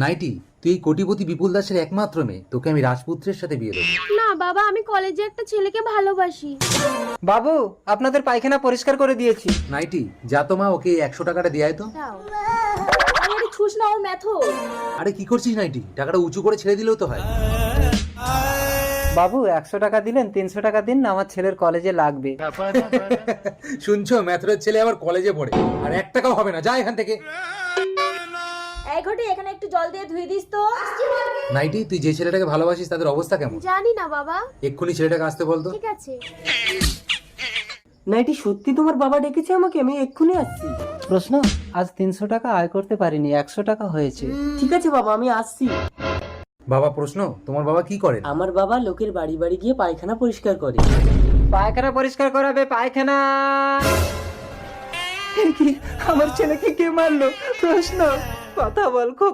Nightie, তুই এই কোটিপতি বিপুল দাসের একমাত্র মেয়ে, তোকে আমি রাজপুত্রের সাথে বিয়ে দেবো। না বাবা, আমি কলেজে একটা ছেলেকে ভালোবাসি। বাবু, আপনাদের পায়খানা পরিষ্কার করে দিয়েছি। নাইটি, যা তো মা, ওকে 100 টাকাটা দিয়ে আয় তো। দাও। আরে ছুস না, ও ম্যাথো। আরে কি করছিস নাইটি, টাকাটা উঁচু করে ছেড়ে দিলেও তো হয়। বাবু 100 টাকা দিলেন, 300 টাকা দিন না, আমার ছেলের কলেজে লাগবে। শুনছো, ম্যাথরের ছেলে আবার কলেজে পড়ে, আর 1 টাকাও হবে না, যা এখান থেকে। এই ঘটে, এখানে একটু জল দিয়ে ধুয়ে দিস তো। নাইটি, তুই যে ছেলেটাকে ভালোবাসিস তাদের অবস্থা কেমন? জানি না বাবা। এক্ষুনি ছেলেটাকে আসতে বলতো। ঠিক আছে। নাইটি, সত্যি তোমার বাবা ডেকেছে আমাকে? আমি এক্ষুনি আসছি। প্রশ্ন, আজ 300 টাকা আয় করতে পারিনি, 100 টাকা হয়েছে। ঠিক আছে বাবা, আমি আসছি। বাবা, প্রশ্ন, তোমার বাবা কি করেন? আমার বাবা লোকের বাড়ি বাড়ি গিয়ে পায়খানা পরিষ্কার করে। পায়খানা পরিষ্কার করাবে, পায়খানা। আমার ছেলেকে কে মারলো? প্রশ্ন, কথা বল খোকা।